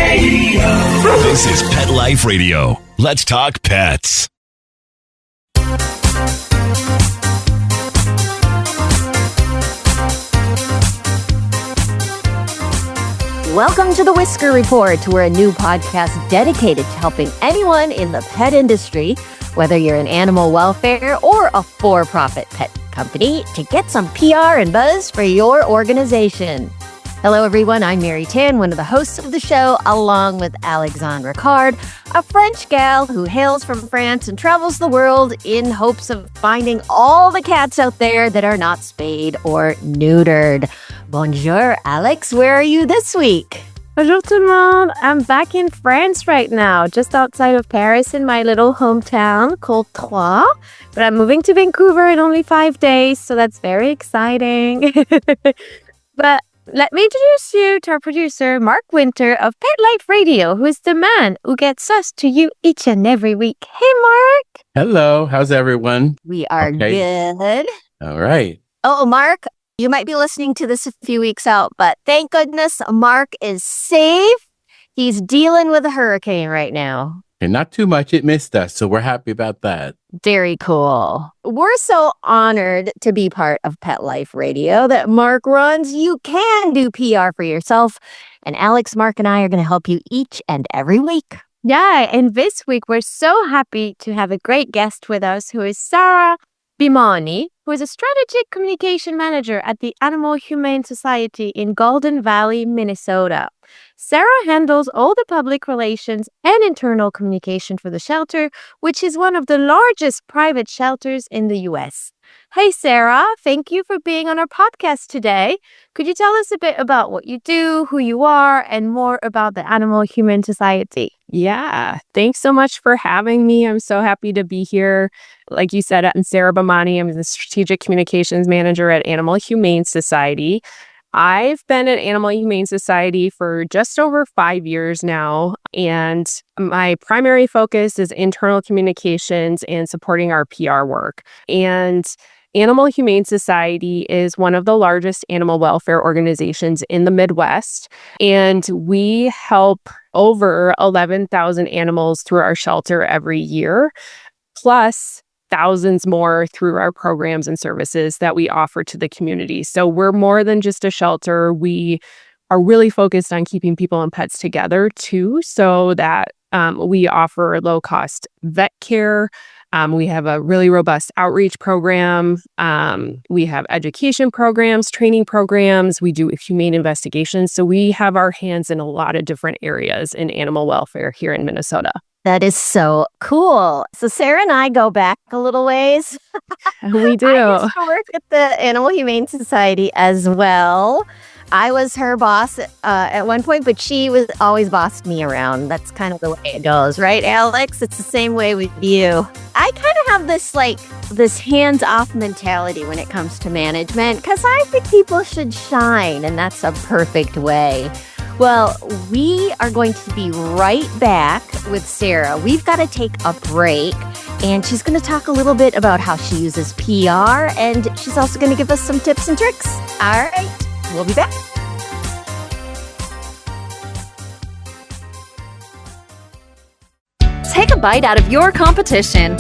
Radio. This is Pet Life Radio. Let's talk pets. Welcome to the Whisker Report. We're a new podcast dedicated to helping anyone in the pet industry, whether you're in animal welfare or a for-profit pet company, to get some PR and buzz for your organization. Hello, everyone. I'm Mary Tan, one of the hosts of the show, along with Alexandre Ricard, a French gal who hails from France and travels the world in hopes of finding all the cats out there that are not spayed or neutered. Bonjour, Alex. Where are you this week? Bonjour tout le monde. I'm back in France right now, just outside of Paris in my little hometown called Troyes. But I'm moving to Vancouver in only 5 days, so that's very exciting. But let me introduce you to our producer, Mark Winter of Pet Life Radio, who is the man who gets us to you each and every week. Hey, Mark. Hello. How's everyone? We are good. All right. Oh, Mark, you might be listening to this a few weeks out, but thank goodness Mark is safe. He's dealing with a hurricane right now. And not too much. It missed us, so we're happy about that. Very cool. We're so honored to be part of Pet Life Radio that Mark runs. You can do PR for yourself. And Alex, Mark, and I are going to help you each and every week. Yeah, and this week we're so happy to have a great guest with us who is Sarah Bhimani, who is a strategic communication manager at the Animal Humane Society in Golden Valley, Minnesota. Sarah handles all the public relations and internal communication for the shelter, which is one of the largest private shelters in the U.S. Hey, Sarah, thank you for being on our podcast today. Could you tell us a bit about what you do, who you are, and more about the Animal Humane Society? Yeah, thanks so much for having me. I'm so happy to be here. Like you said, I'm Sarah Bhimani. I'm the Strategic Communications Manager at Animal Humane Society. I've been at Animal Humane Society for just over 5 years now, and my primary focus is internal communications and supporting our PR work. And Animal Humane Society is one of the largest animal welfare organizations in the Midwest, and we help over 11,000 animals through our shelter every year, plus thousands more through our programs and services that we offer to the community. So we're more than just a shelter. We are really focused on keeping people and pets together too, so that we offer low-cost vet care. We have a really robust outreach program. We have education programs, training programs. We do humane investigations. So we have our hands in a lot of different areas in animal welfare here in Minnesota. That is so cool. So Sarah and I go back a little ways. We do. I used to work at the Animal Humane Society as well. I was her boss at one point, but she was always bossed me around. That's kind of the way it goes, right, Alex? It's the same way with you. I kind of have this hands-off mentality when it comes to management because I think people should shine, and that's a perfect way. Well, we are going to be right back with Sarah. We've got to take a break, and she's going to talk a little bit about how she uses PR, and she's also going to give us some tips and tricks. All right, we'll be back. Take a bite out of your competition.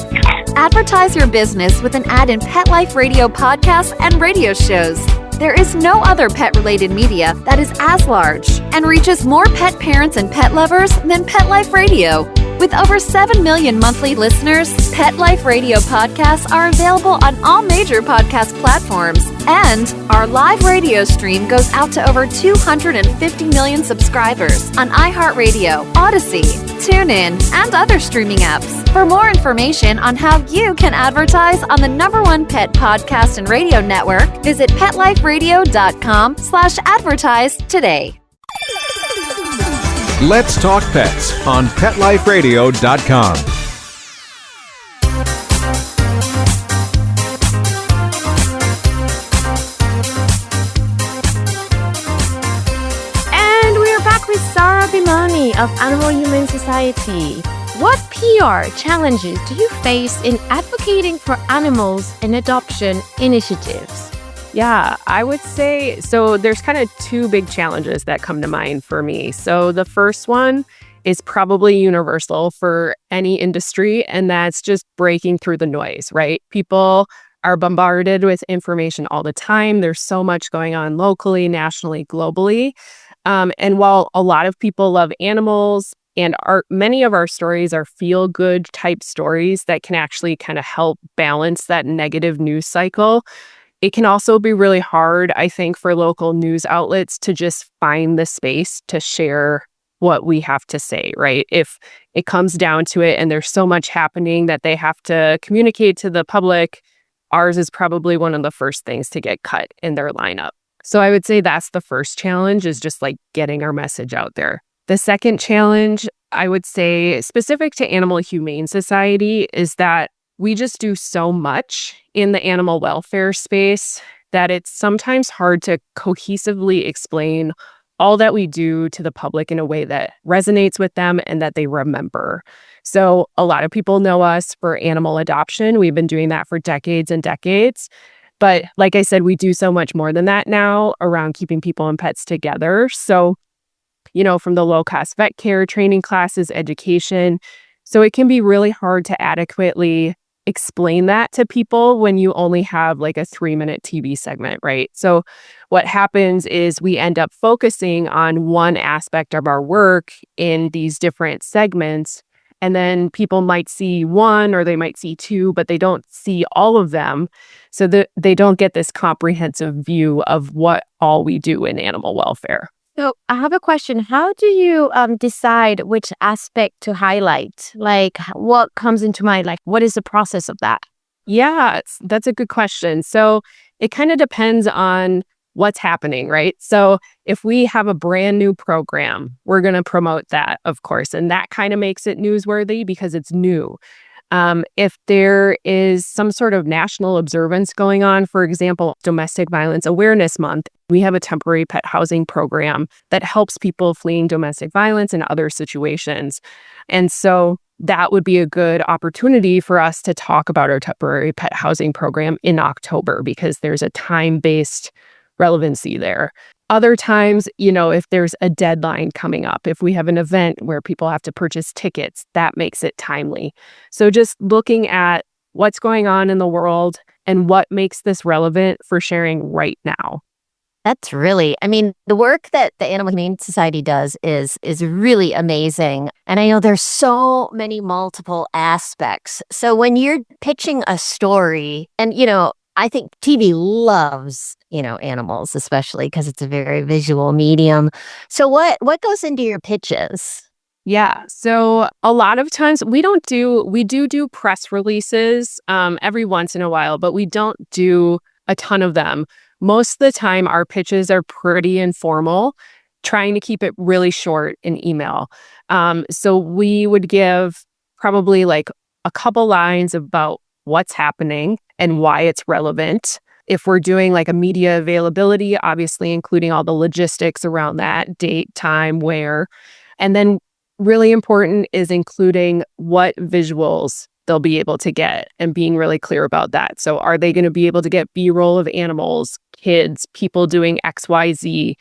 Advertise your business with an ad in Pet Life Radio podcasts and radio shows. There is no other pet-related media that is as large and reaches more pet parents and pet lovers than Pet Life Radio. With over 7 million monthly listeners, Pet Life Radio podcasts are available on all major podcast platforms. And our live radio stream goes out to over 250 million subscribers on iHeartRadio, Odyssey, TuneIn, and other streaming apps. For more information on how you can advertise on the #1 pet podcast and radio network, visit PetLifeRadio.com/advertise today. Let's Talk Pets on PetLifeRadio.com. And we are back with Sarah Bhimani of Animal Humane Society. What PR challenges do you face in advocating for animals and adoption initiatives? Yeah, I would say so. There's kind of two big challenges that come to mind for me. So the first one is probably universal for any industry, and that's just breaking through the noise, right? People are bombarded with information all the time. There's so much going on locally, nationally, globally. And while a lot of people love animals, and many of our stories are feel-good type stories that can actually kind of help balance that negative news cycle, it can also be really hard, I think, for local news outlets to just find the space to share what we have to say, right? If it comes down to it and there's so much happening that they have to communicate to the public, ours is probably one of the first things to get cut in their lineup. So I would say that's the first challenge, is just like getting our message out there. The second challenge, I would say, specific to Animal Humane Society, is that we just do so much in the animal welfare space that it's sometimes hard to cohesively explain all that we do to the public in a way that resonates with them and that they remember. So a lot of people know us for animal adoption. We've been doing that for decades and decades. But like I said, we do so much more than that now around keeping people and pets together. So, from the low-cost vet care, training classes, education. So it can be really hard to adequately explain that to people when you only have like a 3-minute TV segment, right? So what happens is we end up focusing on one aspect of our work in these different segments, and then people might see one or they might see two, but they don't see all of them. So that they don't get this comprehensive view of what all we do in animal welfare. So I have a question. How do you decide which aspect to highlight? Like what comes into mind? Like what is the process of that? Yeah, that's a good question. So it kind of depends on what's happening, right? So if we have a brand new program, we're going to promote that, of course, and that kind of makes it newsworthy because it's new. If there is some sort of national observance going on, for example, Domestic Violence Awareness Month, we have a temporary pet housing program that helps people fleeing domestic violence and other situations. And so that would be a good opportunity for us to talk about our temporary pet housing program in October because there's a time-based relevancy there. Other times, if there's a deadline coming up, if we have an event where people have to purchase tickets, that makes it timely. So just looking at what's going on in the world and what makes this relevant for sharing right now. That's really, the work that the Animal Humane Society does is really amazing. And I know there's so many multiple aspects. So when you're pitching a story, and, I think TV loves, animals, especially because it's a very visual medium. So what goes into your pitches? Yeah. So a lot of times we do press releases every once in a while, but we don't do a ton of them. Most of the time our pitches are pretty informal, trying to keep it really short in email. So we would give probably like a couple lines about what's happening and why it's relevant. If we're doing like a media availability, obviously including all the logistics around that, date, time, where. And then really important is including what visuals they'll be able to get and being really clear about that. So are they going to be able to get B-roll of animals, kids, people doing XYZ?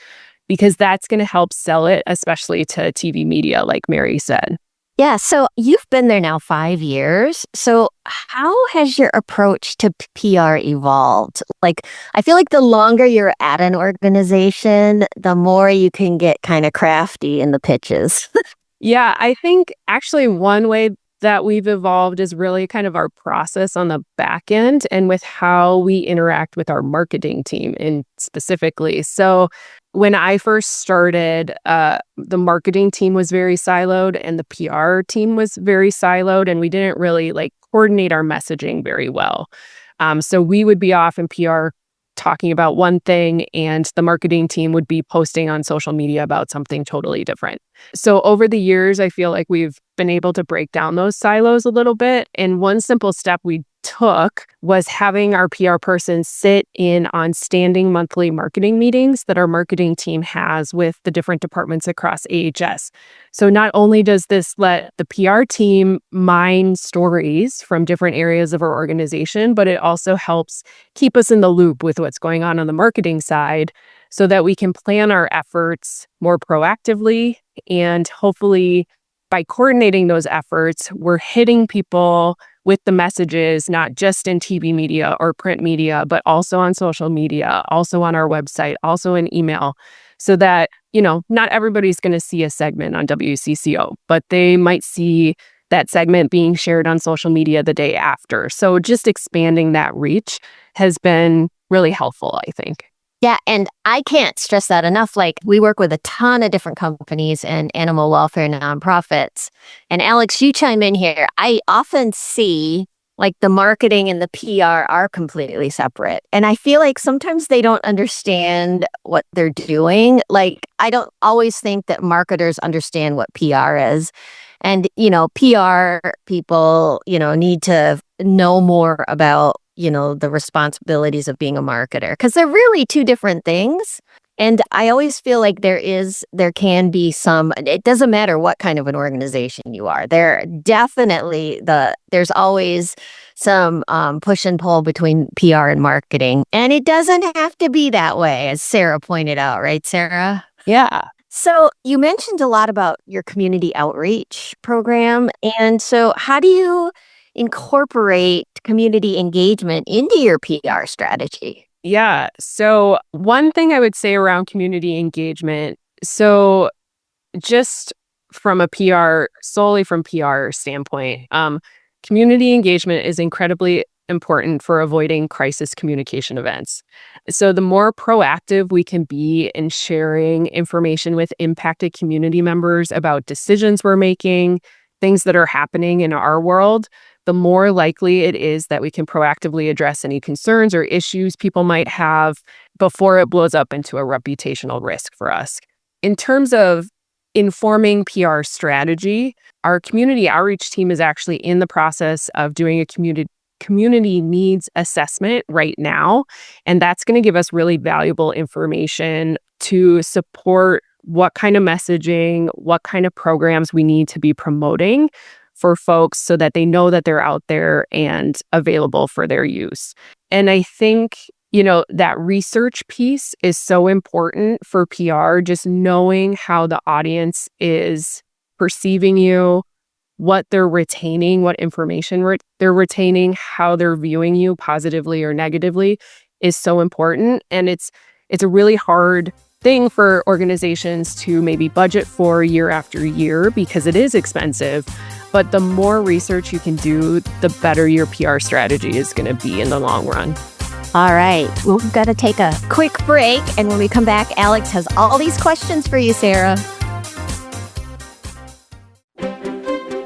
Because that's going to help sell it, especially to TV media, like Mary said. Yeah, so you've been there now 5 years. So how has your approach to PR evolved? Like, I feel like the longer you're at an organization, the more you can get kind of crafty in the pitches. Yeah, I think actually one way that we've evolved is really kind of our process on the back end and with how we interact with our marketing team in specifically. So when I first started, the marketing team was very siloed and the PR team was very siloed, and we didn't really coordinate our messaging very well. So we would be off in PR talking about one thing, and the marketing team would be posting on social media about something totally different. So over the years, I feel like we've been able to break down those silos a little bit. And one simple step we took was having our PR person sit in on standing monthly marketing meetings that our marketing team has with the different departments across AHS. So not only does this let the PR team mine stories from different areas of our organization, but it also helps keep us in the loop with what's going on the marketing side so that we can plan our efforts more proactively. And hopefully, by coordinating those efforts, we're hitting people with the messages, not just in TV media or print media, but also on social media, also on our website, also in email, so that, not everybody's going to see a segment on WCCO, but they might see that segment being shared on social media the day after. So just expanding that reach has been really helpful, I think. Yeah, and I can't stress that enough. Like, we work with a ton of different companies and animal welfare nonprofits. And Alex, you chime in here. I often see like the marketing and the PR are completely separate. And I feel like sometimes they don't understand what they're doing. Like, I don't always think that marketers understand what PR is. And, PR people, need to know more about the responsibilities of being a marketer, because they're really two different things. And I always feel like there can be some, it doesn't matter what kind of an organization you are. There's always some push and pull between PR and marketing. And it doesn't have to be that way, as Sarah pointed out, right, Sarah? Yeah. So you mentioned a lot about your community outreach program. And so how do you incorporate community engagement into your PR strategy? Yeah. So one thing I would say around community engagement, so just from a solely from PR standpoint, community engagement is incredibly important for avoiding crisis communication events. So the more proactive we can be in sharing information with impacted community members about decisions we're making, things that are happening in our world, the more likely it is that we can proactively address any concerns or issues people might have before it blows up into a reputational risk for us. In terms of informing PR strategy, our community outreach team is actually in the process of doing a community needs assessment right now. And that's going to give us really valuable information to support what kind of messaging, what kind of programs we need to be promoting for folks so that they know that they're out there and available for their use. And I think, that research piece is so important for PR, just knowing how the audience is perceiving you, what they're retaining, what information they're retaining, how they're viewing you positively or negatively is so important. And it's a really hard thing for organizations to maybe budget for year after year because it is expensive. But the more research you can do, the better your PR strategy is going to be in the long run. All right. Well, we've got to take a quick break. And when we come back, Alex has all these questions for you, Sarah.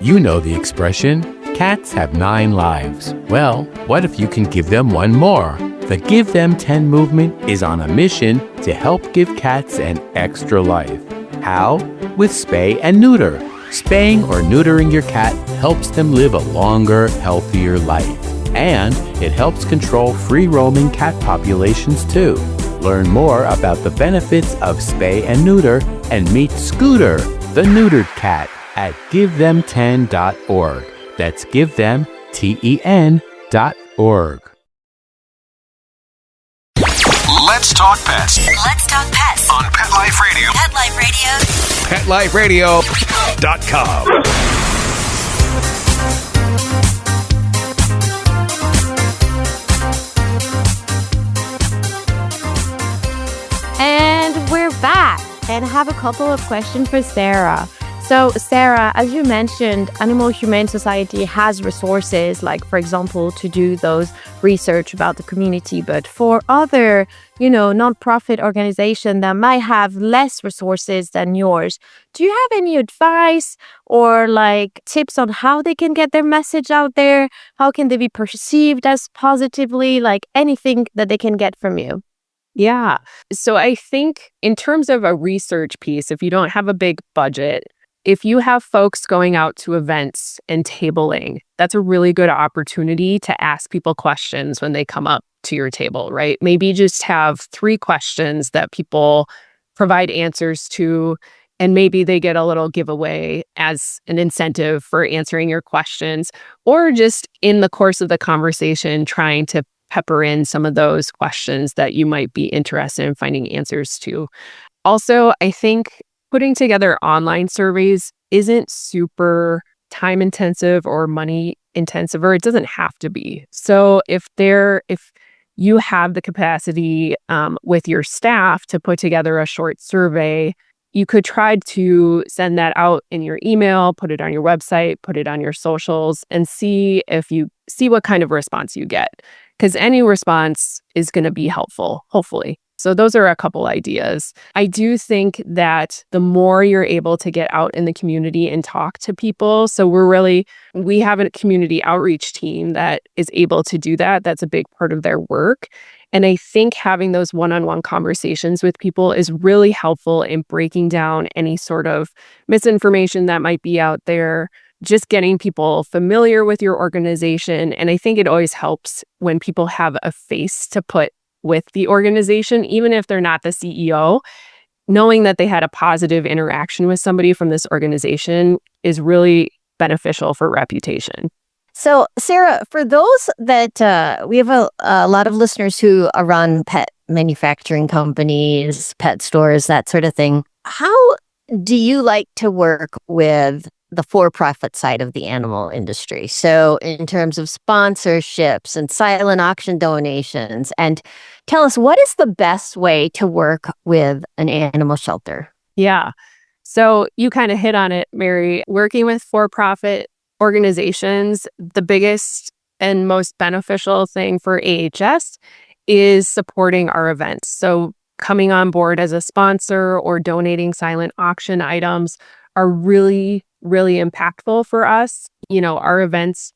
You know the expression, cats have 9 lives. Well, what if you can give them one more? The Give Them 10 movement is on a mission to help give cats an extra life. How? With spay and neuter. Spaying or neutering your cat helps them live a longer, healthier life. And it helps control free-roaming cat populations too. Learn more about the benefits of spay and neuter and meet Scooter, the neutered cat, at givethem10.org. That's givethem10.org. Let's talk pets Let's talk pets on Pet Life Radio. Pet Life Radio. PetLifeRadio.com. And we're back and have a couple of questions for Sarah. So, Sarah, as you mentioned, Animal Humane Society has resources, like, for example, to do those research about the community. But for other, nonprofit organizations that might have less resources than yours, do you have any advice or tips on how they can get their message out there? How can they be perceived as positively? Anything that they can get from you? Yeah. So I think in terms of a research piece, if you don't have a big budget, if you have folks going out to events and tabling, that's a really good opportunity to ask people questions when they come up to your table, right? Maybe just have 3 questions that people provide answers to, and maybe they get a little giveaway as an incentive for answering your questions, or just in the course of the conversation, trying to pepper in some of those questions that you might be interested in finding answers to. Also, I think putting together online surveys isn't super time intensive or money intensive, or it doesn't have to be. So if you have the capacity with your staff to put together a short survey, you could try to send that out in your email, put it on your website, put it on your socials, and see what kind of response you get. Because any response is going to be helpful, hopefully. So those are a couple ideas. I do think that the more you're able to get out in the community and talk to people, so we have a community outreach team that is able to do that. That's a big part of their work. And I think having those one-on-one conversations with people is really helpful in breaking down any sort of misinformation that might be out there, just getting people familiar with your organization. And I think it always helps when people have a face to put with the organization, even if they're not the CEO. Knowing that they had a positive interaction with somebody from this organization is really beneficial for reputation. So, Sarah, for those that we have a lot of listeners who run pet manufacturing companies, pet stores, that sort of thing. How do you like to work with the for-profit side of the animal industry? So in terms of sponsorships and silent auction donations, and tell us, what is the best way to work with an animal shelter? Yeah. So you kind of hit on it, Mary. Working with for-profit organizations, the biggest and most beneficial thing for AHS is supporting our events. So coming on board as a sponsor or donating silent auction items are really, really impactful for us. Our events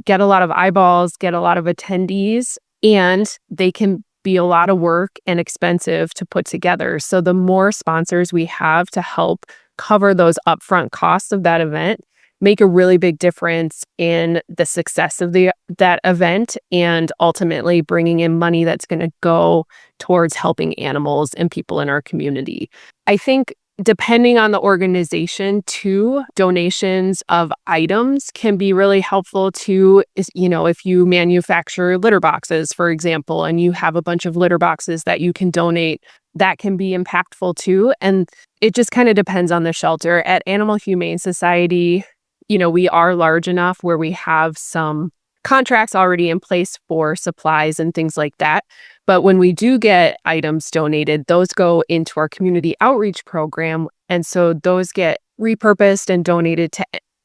get a lot of eyeballs, get a lot of attendees, and they can be a lot of work and expensive to put together. So the more sponsors we have to help cover those upfront costs of that event, make a really big difference in the success of that event, and ultimately bringing in money that's going to go towards helping animals and people in our community. I think depending on the organization too, donations of items can be really helpful too. If you manufacture litter boxes, for example, and you have a bunch of litter boxes that you can donate, that can be impactful too. And it just kind of depends on the shelter. At Animal Humane Society, we are large enough where we have some contracts already in place for supplies and things like that. But when we do get items donated, those go into our community outreach program. And so those get repurposed and donated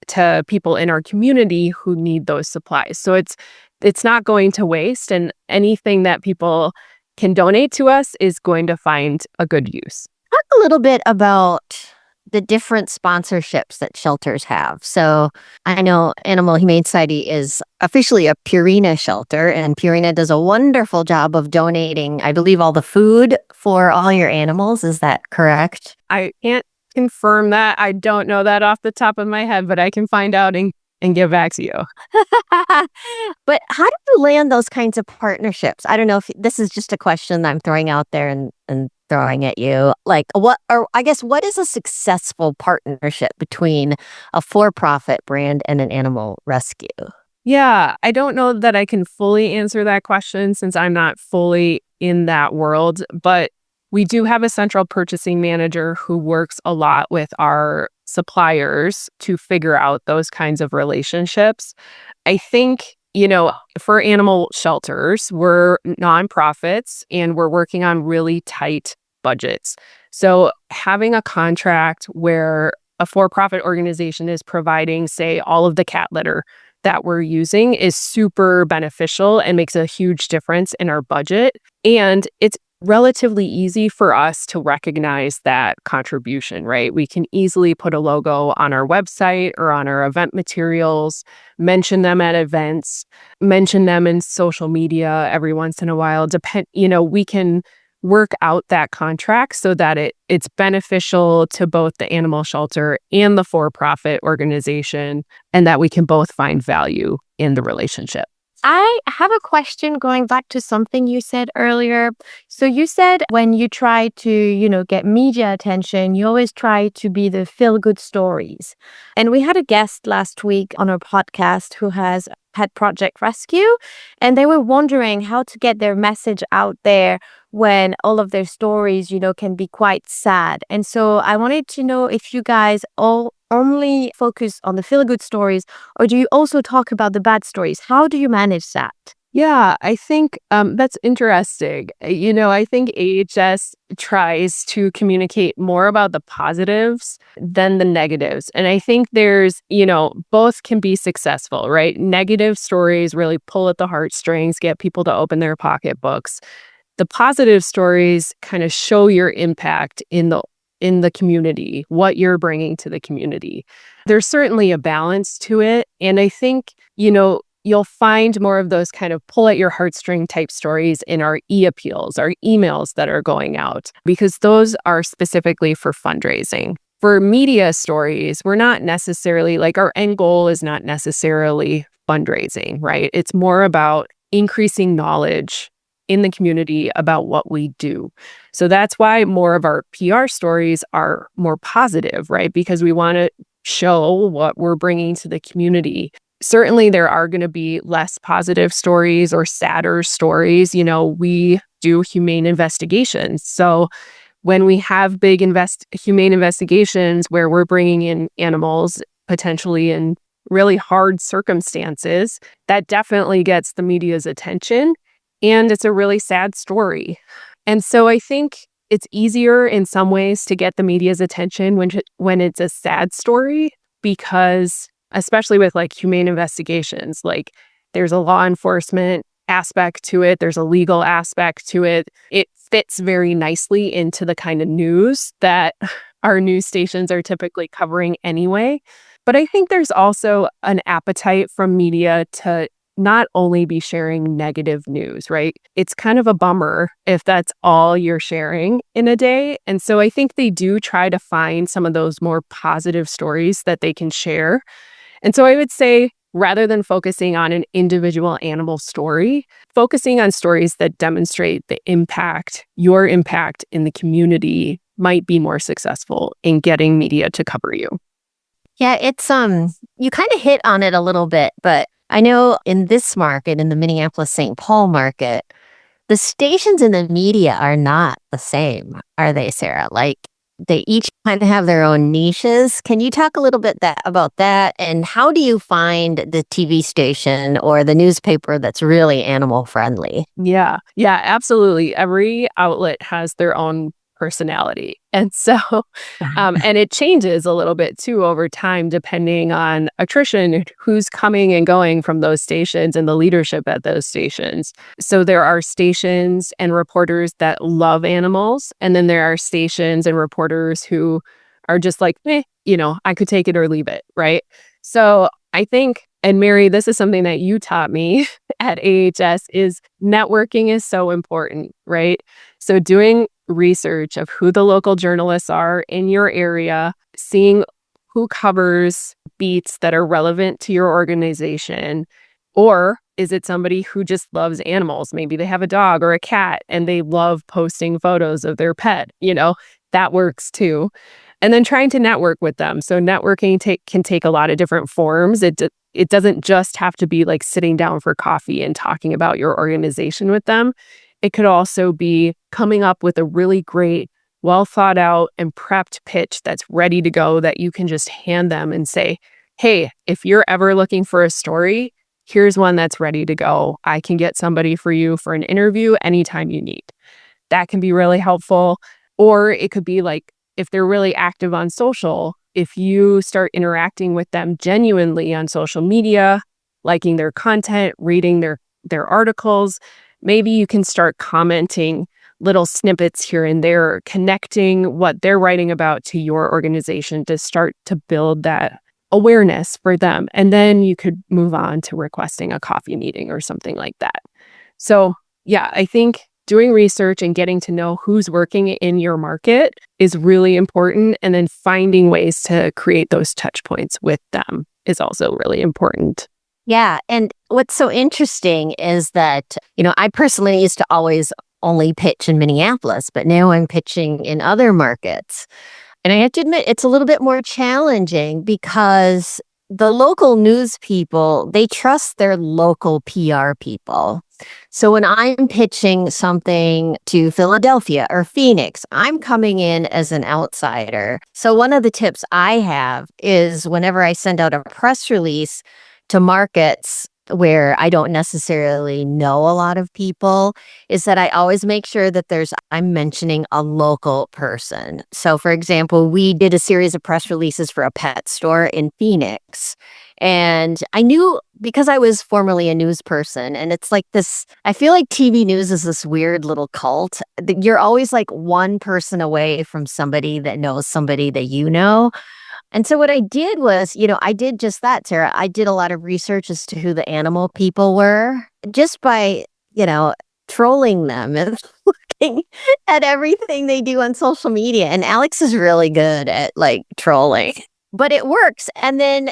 to people in our community who need those supplies. So it's not going to waste, and anything that people can donate to us is going to find a good use. Talk a little bit about the different sponsorships that shelters have. So I know Animal Humane Society is officially a Purina shelter, and Purina does a wonderful job of donating, I believe, all the food for all your animals. Is that correct? I can't confirm that. I don't know that off the top of my head, but I can find out and get back to you. But how do you land those kinds of partnerships? I don't know if this is just a question that I'm throwing out there and throwing at you. What is a successful partnership between a for-profit brand and an animal rescue? Yeah, I don't know that I can fully answer that question since I'm not fully in that world, but we do have a central purchasing manager who works a lot with our suppliers to figure out those kinds of relationships. I think, for animal shelters, we're nonprofits and we're working on really tight budgets. So having a contract where a for-profit organization is providing, say, all of the cat litter that we're using is super beneficial and makes a huge difference in our budget. And it's relatively easy for us to recognize that contribution, right? We can easily put a logo on our website or on our event materials, mention them at events, mention them in social media every once in a while. work out that contract so that it's beneficial to both the animal shelter and the for-profit organization, and that we can both find value in the relationship. I have a question going back to something you said earlier. So you said when you try to, get media attention, you always try to be the feel-good stories. And we had a guest last week on our podcast who has Pet Project Rescue, and they were wondering how to get their message out there when all of their stories, can be quite sad. And so I wanted to know if you guys all only focus on the feel-good stories, or do you also talk about the bad stories? How do you manage that? Yeah, I think that's interesting. I think AHS tries to communicate more about the positives than the negatives. And I think there's, both can be successful, right? Negative stories really pull at the heartstrings, get people to open their pocketbooks. The positive stories kind of show your impact in the community, what you're bringing to the community. There's certainly a balance to it. And I think, you'll find more of those kind of pull at your heartstring type stories in our e-appeals, our emails that are going out, because those are specifically for fundraising. For media stories, we're not necessarily, our end goal is not necessarily fundraising, right? It's more about increasing knowledge in the community about what we do. So that's why more of our PR stories are more positive, right? Because we want to show what we're bringing to the community. Certainly, there are going to be less positive stories or sadder stories. We do humane investigations. So when we have big humane investigations where we're bringing in animals potentially in really hard circumstances, that definitely gets the media's attention. And it's a really sad story. And so I think it's easier in some ways to get the media's attention when it's a sad story, because especially with humane investigations, there's a law enforcement aspect to it. There's a legal aspect to it. It fits very nicely into the kind of news that our news stations are typically covering anyway. But I think there's also an appetite from media to not only be sharing negative news, right? It's kind of a bummer if that's all you're sharing in a day. And so I think they do try to find some of those more positive stories that they can share. And so I would say, rather than focusing on an individual animal story, focusing on stories that demonstrate your impact in the community might be more successful in getting media to cover you. Yeah, it's you kind of hit on it a little bit, but I know in this market, in the Minneapolis-St. Paul market, the stations in the media are not the same, are they, Sarah? They each kind of have their own niches. Can you talk a little bit about that? And how do you find the TV station or the newspaper that's really animal friendly? Yeah, absolutely. Every outlet has their own personality. And so, and it changes a little bit too over time, depending on attrition, who's coming and going from those stations and the leadership at those stations. So there are stations and reporters that love animals. And then there are stations and reporters who are just like, I could take it or leave it, right? So I think, and Mary, this is something that you taught me at AHS, is networking is so important, right? So doing research of who the local journalists are in your area, seeing who covers beats that are relevant to your organization, or is it somebody who just loves animals? Maybe they have a dog or a cat and they love posting photos of their pet, that works too. And then trying to network with them. So networking can take a lot of different forms. It doesn't just have to be sitting down for coffee and talking about your organization with them. It could also be coming up with a really great, well thought out and prepped pitch that's ready to go that you can just hand them and say, hey, if you're ever looking for a story, here's one that's ready to go. I can get somebody for you for an interview anytime you need. That can be really helpful. Or it could be if they're really active on social, if you start interacting with them genuinely on social media, liking their content, reading their articles, maybe you can start commenting little snippets here and there, connecting what they're writing about to your organization to start to build that awareness for them. And then you could move on to requesting a coffee meeting or something like that. So yeah, I think doing research and getting to know who's working in your market is really important. And then finding ways to create those touch points with them is also really important. Yeah. And what's so interesting is that, I personally used to always only pitch in Minneapolis, but now I'm pitching in other markets. And I have to admit, it's a little bit more challenging because the local news people, they trust their local PR people. So when I'm pitching something to Philadelphia or Phoenix, I'm coming in as an outsider. So one of the tips I have is whenever I send out a press release to markets where I don't necessarily know a lot of people, is that I always make sure that I'm mentioning a local person. So for example, we did a series of press releases for a pet store in Phoenix. And I knew, because I was formerly a news person, and it's like this, I feel like TV news is this weird little cult. You're always like one person away from somebody that knows somebody that you know. And so what I did was, I did just that, Sarah. I did a lot of research as to who the animal people were just by, trolling them and looking at everything they do on social media. And Alex is really good at trolling, but it works. And then,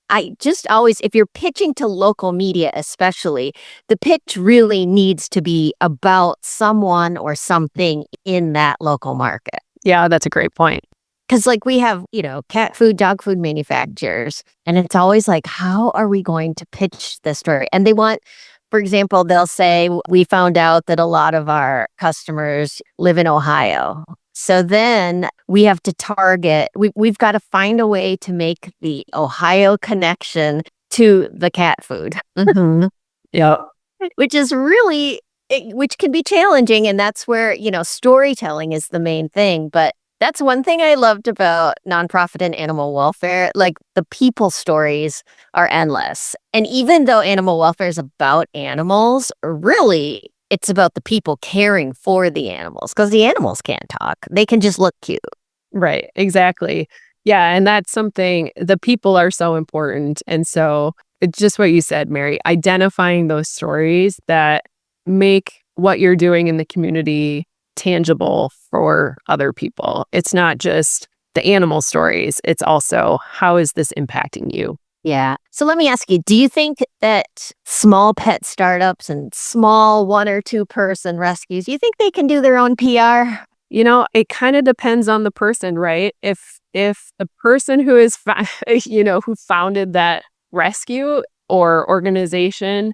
I just always, if you're pitching to local media, especially, the pitch really needs to be about someone or something in that local market. Yeah, that's a great point. Because we have, cat food, dog food manufacturers, and it's always like, how are we going to pitch this story? And they want, for example, they'll say, we found out that a lot of our customers live in Ohio. So then we have to target, we've got to find a way to make the Ohio connection to the cat food. Mm-hmm. Yeah. Which is really, which can be challenging. And that's where, storytelling is the main thing. But that's one thing I loved about nonprofit and animal welfare. The people stories are endless. And even though animal welfare is about animals, really, it's about the people caring for the animals, because the animals can't talk. They can just look cute. Right. Exactly. Yeah. And that's something, the people are so important. And so it's just what you said, Mary, identifying those stories that make what you're doing in the community tangible for other people. It's not just the animal stories. It's also, how is this impacting you? Yeah. So let me ask you, do you think that small pet startups and small 1 or 2 person rescues, you think they can do their own PR? It kind of depends on the person, right? If the person who is, who founded that rescue or organization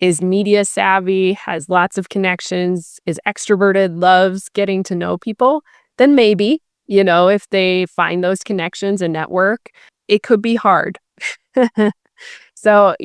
is media savvy, has lots of connections, is extroverted, loves getting to know people, then maybe, if they find those connections and network, it could be hard. So,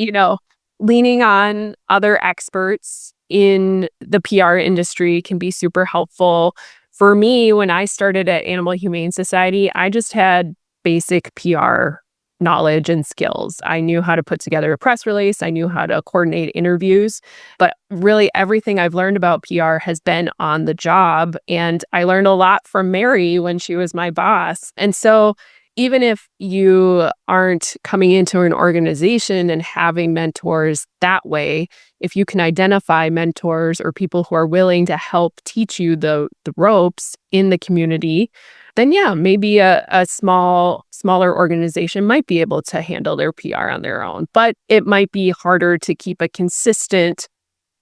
leaning on other experts in the PR industry can be super helpful. For me, when I started at Animal Humane Society, I just had basic PR knowledge and skills. I knew how to put together a press release. I knew how to coordinate interviews. But really, everything I've learned about PR has been on the job. And I learned a lot from Mary when she was my boss. And so even if you aren't coming into an organization and having mentors that way, if you can identify mentors or people who are willing to help teach you the ropes in the community, then yeah, maybe a smaller organization might be able to handle their PR on their own. But it might be harder to keep a consistent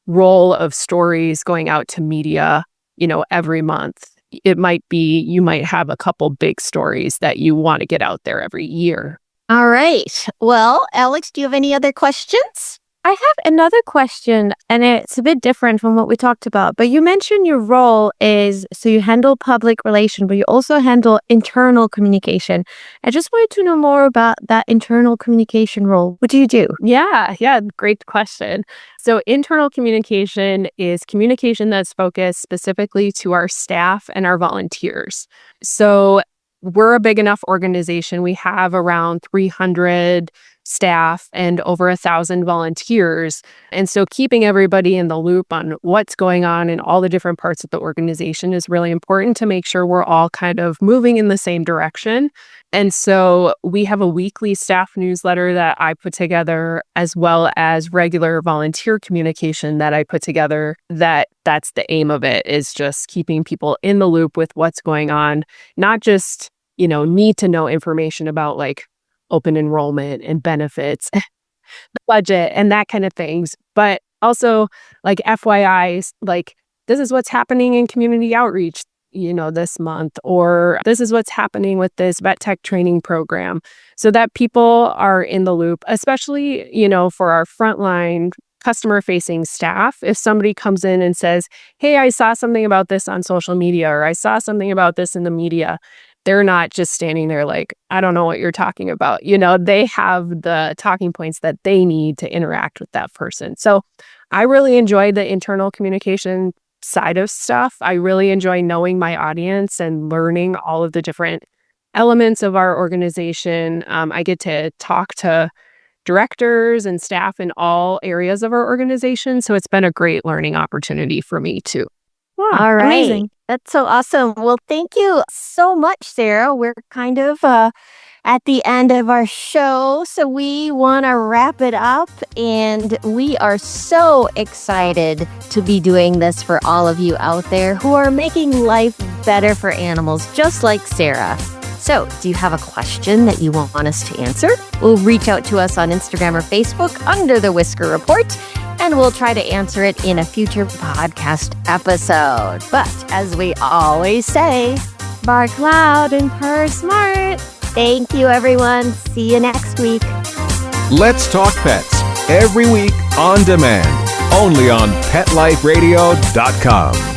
roll of stories going out to media, every month. It might be, you might have a couple big stories that you want to get out there every year. All right. Well, Alex, do you have any other questions? I have another question, and it's a bit different from what we talked about. But you mentioned your role is, so you handle public relation, but you also handle internal communication. I just wanted to know more about that internal communication role. What do you do? Yeah, great question. So internal communication is communication that's focused specifically to our staff and our volunteers. So we're a big enough organization. We have around 300 staff and over 1,000 volunteers. And so keeping everybody in the loop on what's going on in all the different parts of the organization is really important to make sure we're all kind of moving in the same direction. And so we have a weekly staff newsletter that I put together, as well as regular volunteer communication that I put together. That's the aim of it, is just keeping people in the loop with what's going on, not just, need to know information about like open enrollment and benefits, the budget and that kind of things, but also like FYIs, like this is what's happening in community outreach, this month, or this is what's happening with this vet tech training program, so that people are in the loop, especially, for our frontline customer facing staff. If somebody comes in and says, hey, I saw something about this on social media, or I saw something about this in the media, they're not just standing there like, I don't know what you're talking about. They have the talking points that they need to interact with that person. So I really enjoy the internal communication side of stuff. I really enjoy knowing my audience and learning all of the different elements of our organization. I get to talk to directors and staff in all areas of our organization. So it's been a great learning opportunity for me too. Wow, All right. amazing. That's so awesome. Well, thank you so much, Sarah. We're kind of at the end of our show, so we want to wrap it up. And we are so excited to be doing this for all of you out there who are making life better for animals, just like Sarah. So, do you have a question that you want us to answer? We'll reach out to us on Instagram or Facebook under the Whisker Report, and we'll try to answer it in a future podcast episode. But as we always say, Bark loud and purr smart. thank you, everyone. See you next week. Let's Talk Pets, every week on demand, only on PetLifeRadio.com.